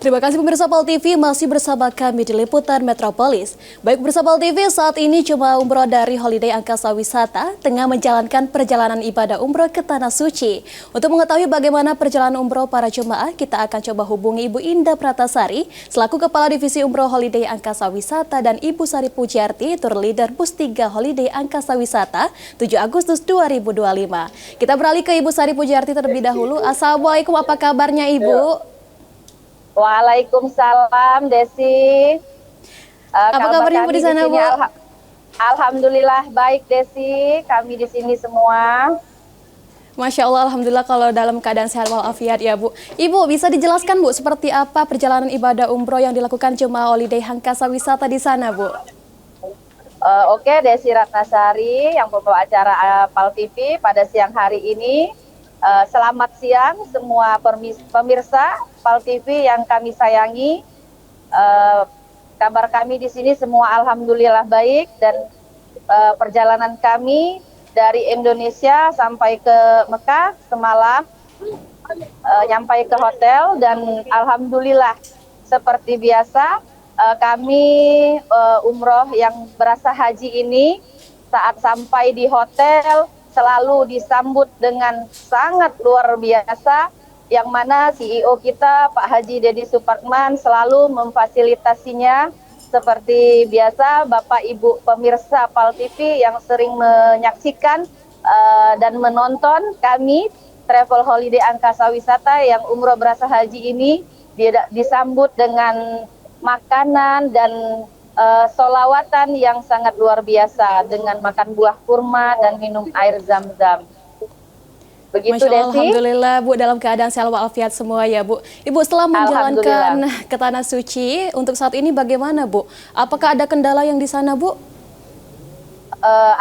Terima kasih pemirsa PAL TV, masih bersama kami di Liputan Metropolis. Baik pemirsa PAL TV, saat ini jemaah umroh dari Holiday Angkasa Wisata tengah menjalankan perjalanan ibadah umroh ke Tanah Suci. Untuk mengetahui bagaimana perjalanan umroh para jemaah, kita akan coba hubungi Ibu Indah Pratasari, selaku Kepala Divisi Umroh Holiday Angkasa Wisata, dan Ibu Sari Pujiarti, Tour Leader Bus 3 Holiday Angkasa Wisata 7 Agustus 2025. Kita beralih ke Ibu Sari Pujiarti terlebih dahulu. Assalamualaikum, apa kabarnya Ibu? Waalaikumsalam, Desi. Apa kabarnya Bu di sana, Bu? Alhamdulillah baik, Desi. Kami di sini semua. Masya Allah, Alhamdulillah kalau dalam keadaan sehat walafiat ya Bu. Ibu, bisa dijelaskan Bu, seperti apa perjalanan ibadah umroh yang dilakukan jemaah Holiday Angkasa Wisata di sana, Bu? Oke, Desi Ratnasari yang membawa acara PAL TV pada siang hari ini. Selamat siang semua pemirsa PAL TV yang kami sayangi. Kabar kami di sini semua alhamdulillah baik, dan perjalanan kami dari Indonesia sampai ke Mekah semalam, nyampai ke hotel, dan alhamdulillah seperti biasa kami umroh yang berasa haji ini saat sampai di hotel selalu disambut dengan sangat luar biasa, yang mana CEO kita Pak Haji Deddy Supratman selalu memfasilitasinya. Seperti biasa, Bapak Ibu pemirsa PAL TV yang sering menyaksikan dan menonton kami Travel Holiday Angkasa Wisata yang umroh berasa haji ini disambut dengan makanan dan solawatan yang sangat luar biasa, dengan makan buah kurma dan minum air zam-zam. Begitu, Masya Allah, Desi. Alhamdulillah Bu, dalam keadaan sehat walafiat semua ya Bu. Ibu, setelah menjalankan ke Tanah Suci, untuk saat ini bagaimana Bu? Apakah ada kendala yang di sana Bu?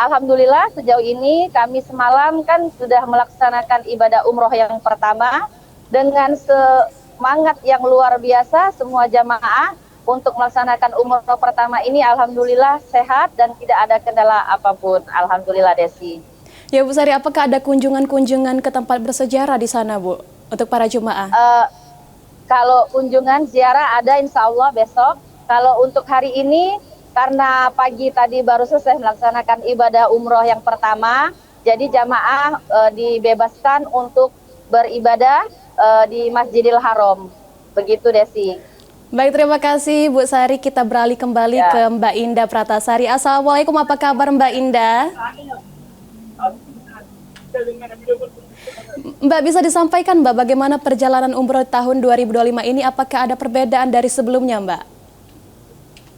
Alhamdulillah sejauh ini kami semalam kan sudah melaksanakan ibadah umroh yang pertama dengan semangat yang luar biasa. Semua jamaah untuk melaksanakan umroh pertama ini alhamdulillah sehat dan tidak ada kendala apapun. Alhamdulillah, Desi. Ya Bu Sari, apakah ada kunjungan-kunjungan ke tempat bersejarah di sana Bu untuk para jemaah? Kalau kunjungan ziarah ada insya Allah besok. Kalau untuk hari ini, karena pagi tadi baru selesai melaksanakan ibadah umroh yang pertama, jadi jamaah dibebaskan untuk beribadah di Masjidil Haram. Begitu, Desi. Baik, terima kasih Bu Sari. Kita beralih kembali ke Mbak Indah Pratasari. Assalamualaikum, apa kabar Mbak Indah? Mbak, bisa disampaikan Mbak bagaimana perjalanan umroh tahun 2025 ini? Apakah ada perbedaan dari sebelumnya Mbak?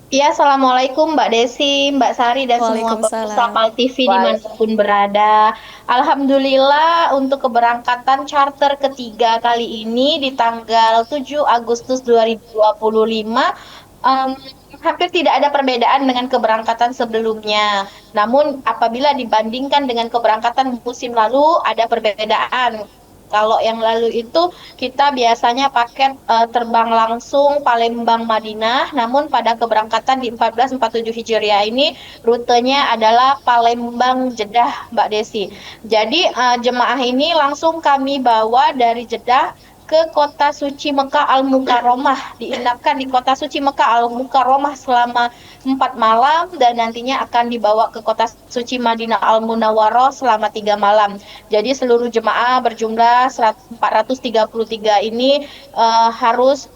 Ya, Assalamualaikum Mbak Desi, Mbak Sari, dan semua pemirsa PAL TV dimanapun berada. Alhamdulillah untuk keberangkatan charter ketiga kali ini di tanggal 7 Agustus 2025, hampir tidak ada perbedaan dengan keberangkatan sebelumnya. Namun apabila dibandingkan dengan keberangkatan musim lalu, ada perbedaan. Kalau yang lalu itu kita biasanya paket terbang langsung Palembang Madinah, namun pada keberangkatan di 1447 Hijriah ini rutenya adalah Palembang Jeddah, Mbak Desi. Jadi jemaah ini langsung kami bawa dari Jeddah ke kota suci Mekah Al-Mukarramah, diinapkan di kota suci Mekah Al-Mukarramah selama 4 malam, dan nantinya akan dibawa ke kota suci Madinah Al-Munawwarah selama 3 malam. Jadi seluruh jemaah berjumlah 433 ini harus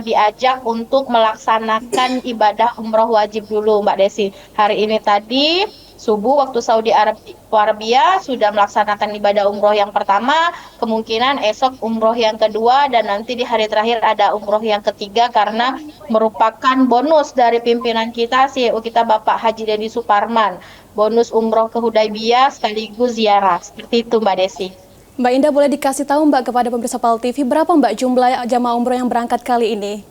diajak untuk melaksanakan ibadah umroh wajib dulu, Mbak Desi. Hari ini tadi subuh waktu Saudi Arabia sudah melaksanakan ibadah umroh yang pertama, kemungkinan esok umroh yang kedua, dan nanti di hari terakhir ada umroh yang ketiga, karena merupakan bonus dari pimpinan kita, CEO kita Bapak Haji Deddy Supratman, bonus umroh ke Hudaybiyah sekaligus ziarah. Seperti itu Mbak Desi. Mbak Indah, boleh dikasih tahu Mbak kepada pemirsa PAL TV berapa Mbak jumlah jamaah umroh yang berangkat kali ini?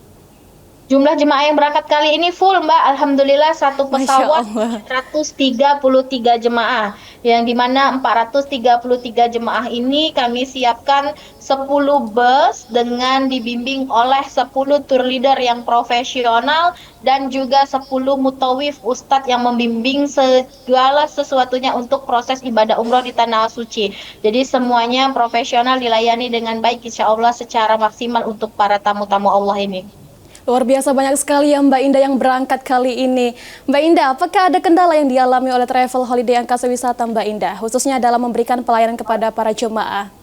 Jumlah jemaah yang berangkat kali ini full, Mbak. Alhamdulillah satu Masya pesawat Allah. 433 jemaah. Yang dimana 433 jemaah ini kami siapkan 10 bus dengan dibimbing oleh 10 tour leader yang profesional dan juga 10 mutawif ustadz yang membimbing segala sesuatunya untuk proses ibadah umroh di Tanah Suci. Jadi semuanya profesional, dilayani dengan baik insya Allah secara maksimal untuk para tamu-tamu Allah ini. Luar biasa banyak sekali ya Mbak Indah yang berangkat kali ini. Mbak Indah, apakah ada kendala yang dialami oleh Travel Holiday Angkasa Wisata Mbak Indah, khususnya dalam memberikan pelayanan kepada para jemaah?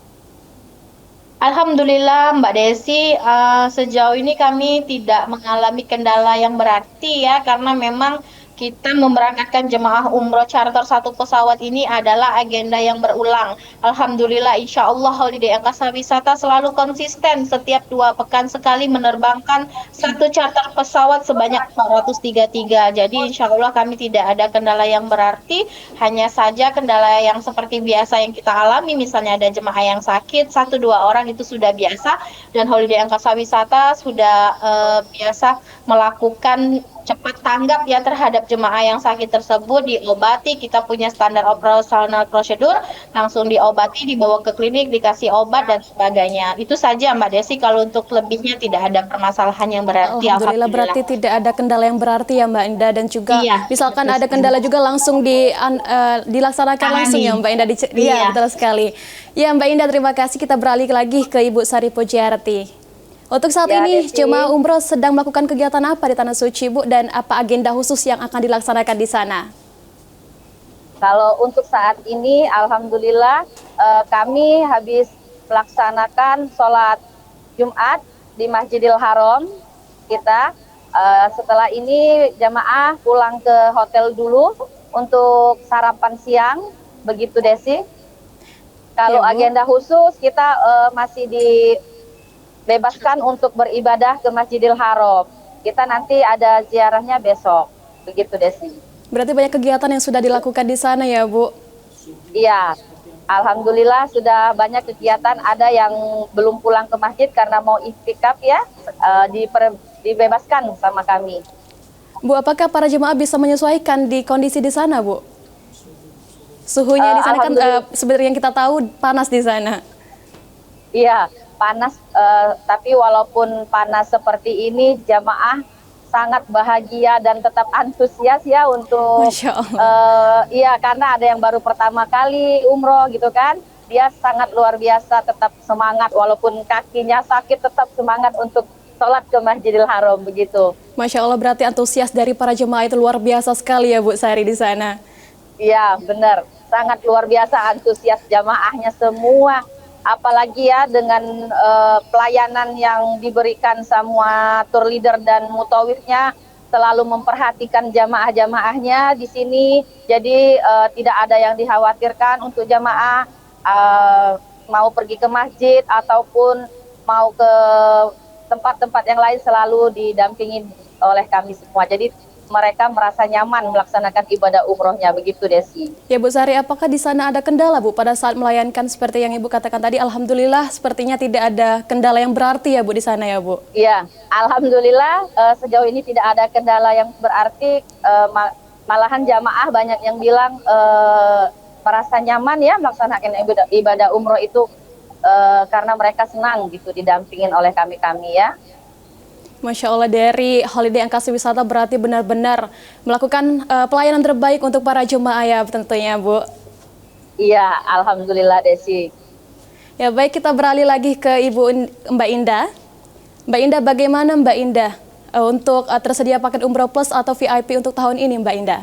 Alhamdulillah Mbak Desi, sejauh ini kami tidak mengalami kendala yang berarti ya, karena memang kita memberangkatkan jemaah umroh charter satu pesawat ini adalah agenda yang berulang. Alhamdulillah, insya Allah Holiday Angkasa Wisata selalu konsisten setiap 2 pekan sekali menerbangkan satu charter pesawat sebanyak 433. Jadi insya Allah kami tidak ada kendala yang berarti, hanya saja kendala yang seperti biasa yang kita alami, misalnya ada jemaah yang sakit, 1-2 orang itu sudah biasa, dan Holiday Angkasa Wisata sudah biasa melakukan cepat tanggap ya terhadap jemaah yang sakit tersebut, diobati, kita punya standar operasional prosedur, langsung diobati, dibawa ke klinik, dikasih obat dan sebagainya. Itu saja Mbak Desi, kalau untuk lebihnya tidak ada permasalahan yang berarti. Alhamdulillah, berarti tidak ada kendala yang berarti ya Mbak Indah, dan juga Iya, misalkan betul ada sekali. kendala juga langsung dilaksanakan langsung ya Mbak Indah. Iya, Iya. betul sekali. Ya Mbak Indah, terima kasih. Kita beralih lagi ke Ibu Sari Pujiarti. Untuk saat Ya, ini, Desi. jemaah umroh sedang melakukan kegiatan apa di Tanah Suci, Bu? Dan apa agenda khusus yang akan dilaksanakan di sana? Kalau untuk saat ini, alhamdulillah kami habis melaksanakan sholat Jumat di Masjidil Haram kita. Setelah ini jamaah pulang ke hotel dulu untuk sarapan siang, begitu Desi. Kalau Ya, Bu. agenda khusus kita masih dibebaskan untuk beribadah ke Masjidil Haram. Kita nanti ada ziarahnya besok, begitu Desi. Berarti banyak kegiatan yang sudah dilakukan di sana ya, Bu? Iya, alhamdulillah sudah banyak kegiatan. Ada yang belum pulang ke masjid karena mau iktikaf ya, dibebaskan sama kami. Bu, apakah para jemaah bisa menyesuaikan di kondisi di sana, Bu? Suhunya di sana kan sebenarnya yang kita tahu panas di sana. Iya, panas. Tapi walaupun panas seperti ini, jamaah sangat bahagia dan tetap antusias ya untuk Masya Allah. iya, karena ada yang baru pertama kali umroh gitu kan, dia sangat luar biasa, tetap semangat walaupun kakinya sakit, tetap semangat untuk sholat ke Masjidil Haram begitu. Masya Allah, berarti antusias dari para jemaah itu luar biasa sekali ya Bu Sari di sana. Iya benar, sangat luar biasa antusias jamaahnya semua. Apalagi ya dengan pelayanan yang diberikan semua tour leader dan mutawifnya, selalu memperhatikan jamaah-jamaahnya di sini. Jadi tidak ada yang dikhawatirkan untuk jamaah mau pergi ke masjid ataupun mau ke tempat-tempat yang lain, selalu didampingi oleh kami semua. Jadi mereka merasa nyaman melaksanakan ibadah umrohnya, begitu Desi. Ya Bu Sari, apakah di sana ada kendala Bu pada saat melayankan seperti yang Ibu katakan tadi? Alhamdulillah sepertinya tidak ada kendala yang berarti ya Bu di sana ya Bu? Iya, alhamdulillah sejauh ini tidak ada kendala yang berarti. Malahan jamaah banyak yang bilang merasa nyaman ya melaksanakan ibadah umroh itu karena mereka senang gitu didampingin oleh kami ya. Masya Allah, dari Holiday Angkasa Wisata berarti benar-benar melakukan pelayanan terbaik untuk para jemaah ya tentunya Bu. Iya, alhamdulillah Desi. Ya baik, kita beralih lagi ke Mbak Indah. Mbak Indah, bagaimana Mbak Indah untuk tersedia paket umroh plus atau VIP untuk tahun ini Mbak Indah?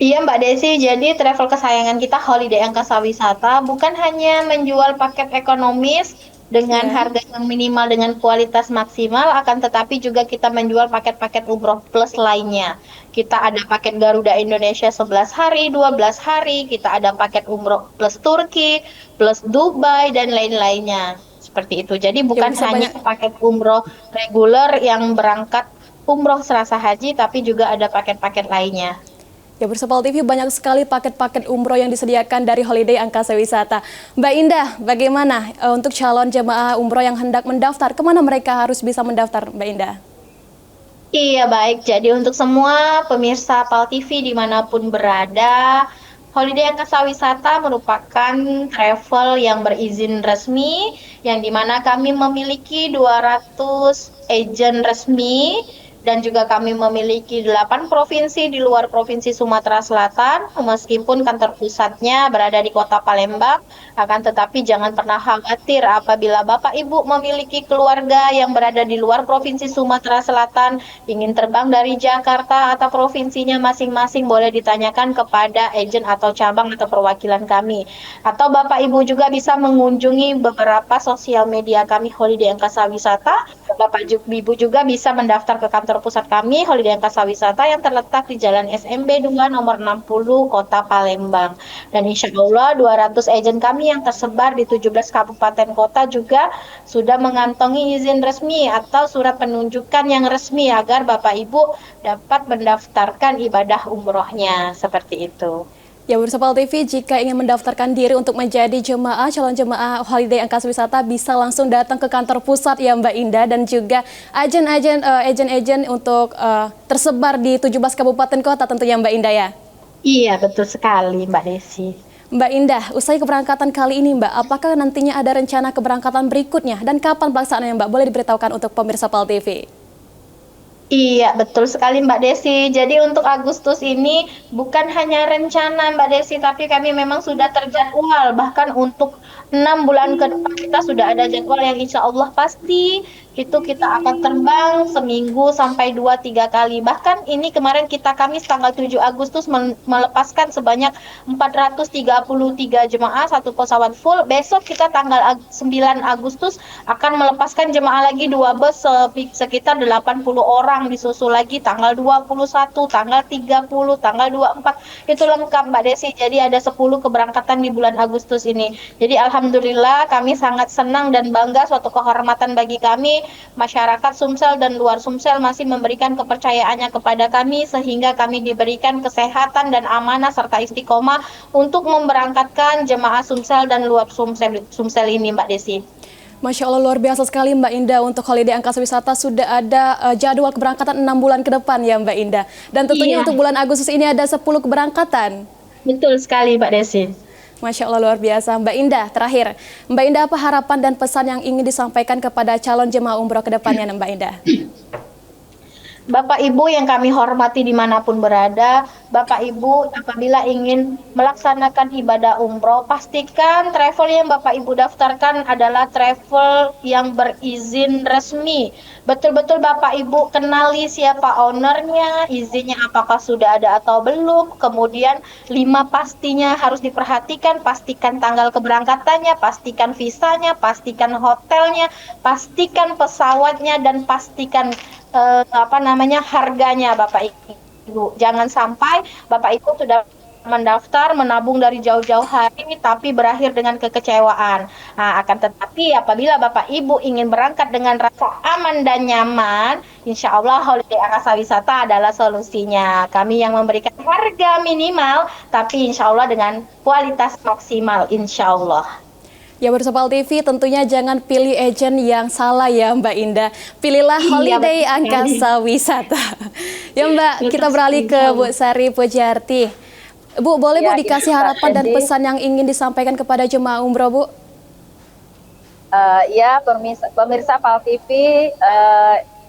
Iya Mbak Desi, jadi travel kesayangan kita Holiday Angkasa Wisata bukan hanya menjual paket ekonomis dengan harga yang minimal dengan kualitas maksimal, akan tetapi juga kita menjual paket-paket umroh plus lainnya. Kita ada paket Garuda Indonesia 11 hari, 12 hari, kita ada paket umroh plus Turki, plus Dubai, dan lain-lainnya. Seperti itu. Jadi bukan hanya paket umroh reguler yang berangkat umroh serasa haji, tapi juga ada paket-paket lainnya. Ya, Bersapal TV banyak sekali paket-paket umroh yang disediakan dari Holiday Angkasa Wisata. Mbak Indah, bagaimana untuk calon jemaah umroh yang hendak mendaftar? Kemana mereka harus bisa mendaftar, Mbak Indah? Iya baik, jadi untuk semua pemirsa PAL TV dimanapun berada, Holiday Angkasa Wisata merupakan travel yang berizin resmi, yang dimana kami memiliki 200 agen resmi, dan juga kami memiliki 8 provinsi di luar Provinsi Sumatera Selatan, meskipun kantor pusatnya berada di Kota Palembang, akan tetapi jangan pernah khawatir apabila Bapak Ibu memiliki keluarga yang berada di luar Provinsi Sumatera Selatan, ingin terbang dari Jakarta atau provinsinya masing-masing, boleh ditanyakan kepada agen atau cabang atau perwakilan kami. Atau Bapak Ibu juga bisa mengunjungi beberapa sosial media kami Holiday Angkasa Wisata. Bapak Ibu juga bisa mendaftar ke kantor pusat kami Holiday Angkasa Wisata yang terletak di Jalan SMB 2 nomor 60 Kota Palembang. Dan insya Allah 200 agen kami yang tersebar di 17 kabupaten kota juga sudah mengantongi izin resmi atau surat penunjukan yang resmi agar Bapak Ibu dapat mendaftarkan ibadah umrohnya, seperti itu. Ya, Bersapal TV jika ingin mendaftarkan diri untuk menjadi calon jemaah Holiday Angkasa Wisata bisa langsung datang ke kantor pusat ya Mbak Indah, dan juga agen-agen untuk tersebar di 17 kabupaten kota tentunya Mbak Indah ya. Iya, betul sekali Mbak Desi. Mbak Indah, usai keberangkatan kali ini Mbak, apakah nantinya ada rencana keberangkatan berikutnya dan kapan pelaksanaannya Mbak? Boleh diberitahukan untuk pemirsa PAL TV. Iya, betul sekali Mbak Desi. Jadi untuk Agustus ini bukan hanya rencana Mbak Desi, tapi kami memang sudah terjadwal. Bahkan untuk 6 bulan ke depan kita sudah ada jadwal yang insya Allah pasti itu kita akan terbang seminggu sampai 2-3 kali. Bahkan ini kemarin kita Kamis tanggal 7 Agustus melepaskan sebanyak 433 jemaah, satu pesawat full. Besok kita tanggal 9 Agustus akan melepaskan jemaah lagi 2 bus sekitar 80 orang, disusul lagi tanggal 21, tanggal 30, tanggal 24. Itu lengkap Mbak Desi. Jadi ada 10 keberangkatan di bulan Agustus ini. Jadi alhamdulillah kami sangat senang dan bangga, suatu kehormatan bagi kami. Masyarakat Sumsel dan luar Sumsel masih memberikan kepercayaannya kepada kami sehingga kami diberikan kesehatan dan amanah serta istiqomah untuk memberangkatkan jemaah Sumsel dan luar Sumsel ini Mbak Desi. Masya Allah, luar biasa sekali Mbak Indah. Untuk Holiday Angkasa Wisata sudah ada jadwal keberangkatan 6 bulan ke depan ya Mbak Indah. Dan tentunya untuk bulan Agustus ini ada 10 keberangkatan. Betul sekali Mbak Desi. Masya Allah, luar biasa. Mbak Indah, terakhir. Mbak Indah, apa harapan dan pesan yang ingin disampaikan kepada calon jemaah umroh ke depannya Mbak Indah? Bapak Ibu yang kami hormati dimanapun berada, Bapak Ibu apabila ingin melaksanakan ibadah umroh, pastikan travel yang Bapak Ibu daftarkan adalah travel yang berizin resmi. Betul-betul Bapak Ibu kenali siapa ownernya, izinnya apakah sudah ada atau belum, kemudian 5 pastinya harus diperhatikan, pastikan tanggal keberangkatannya, pastikan visanya, pastikan hotelnya, pastikan pesawatnya, dan pastikan harganya Bapak Ibu. Jangan sampai Bapak Ibu sudah mendaftar, menabung dari jauh-jauh hari, tapi berakhir dengan kekecewaan. Nah, akan tetapi apabila Bapak Ibu ingin berangkat dengan rasa aman dan nyaman, insya Allah Holiday Angkasa Wisata adalah solusinya. Kami yang memberikan harga minimal, tapi insya Allah dengan kualitas maksimal, insya Allah. Ya, Bersapal TV tentunya jangan pilih agen yang salah ya Mbak Indah. Pilihlah Holiday Angkasa Wisata. Ya Mbak, kita beralih ke Bu Sari Pujiarti. Bu, boleh Bu dikasih harapan dan pesan yang ingin disampaikan kepada jemaah umroh Bu? Ya, pemirsa PAL TV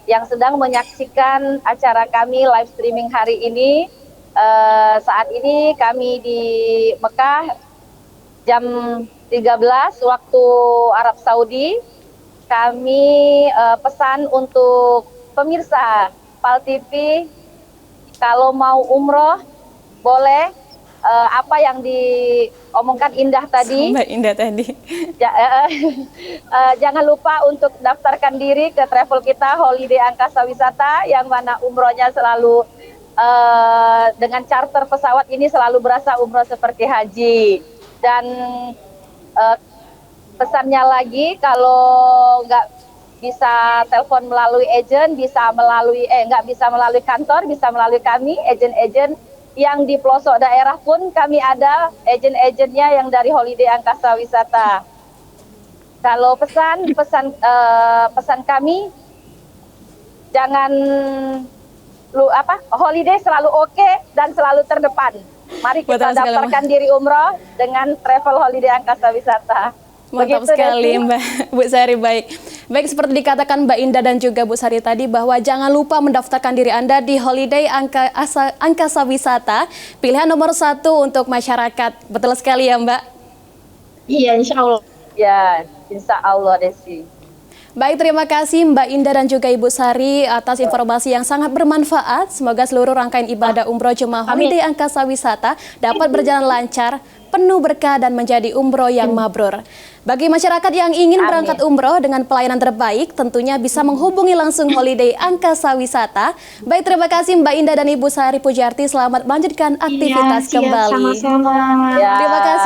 yang sedang menyaksikan acara kami live streaming hari ini. Saat ini kami di Mekah jam 13 waktu Arab Saudi. Kami pesan untuk pemirsa PAL TV, kalau mau umroh boleh apa yang diomongkan Indah tadi. Mbak Indah tadi. Jangan lupa untuk daftarkan diri ke travel kita Holiday Angkasa Wisata, yang mana umrohnya selalu dengan charter pesawat ini selalu berasa umroh seperti haji. Dan pesannya lagi, kalau nggak bisa telepon melalui agent, bisa melalui nggak bisa melalui kantor, bisa melalui kami agen-agen yang di pelosok daerah pun kami ada agen-agennya yang dari Holiday Angkasa Wisata. Kalau pesan kami, jangan holiday selalu oke dan selalu terdepan. Mari kita daftarkan diri umroh dengan travel Holiday Angkasa Wisata. Mantap sekali Mbak Bu Sari. Baik, seperti dikatakan Mbak Indah dan juga Bu Sari tadi bahwa jangan lupa mendaftarkan diri Anda di Holiday Angkasa Wisata, pilihan nomor 1 untuk masyarakat. Betul sekali ya Mbak? Iya, insya Allah. Ya, insya Allah Desi. Baik, terima kasih Mbak Indah dan juga Ibu Sari atas informasi yang sangat bermanfaat. Semoga seluruh rangkaian ibadah umroh jemaah Holiday Angkasa Wisata dapat berjalan lancar, penuh berkah dan menjadi umroh yang mabrur. Bagi masyarakat yang ingin berangkat umroh dengan pelayanan terbaik, tentunya bisa menghubungi langsung Holiday Angkasa Wisata. Baik, terima kasih Mbak Indah dan Ibu Sari Pujarti. Selamat melanjutkan aktivitas kembali. Sama-sama. Terima kasih.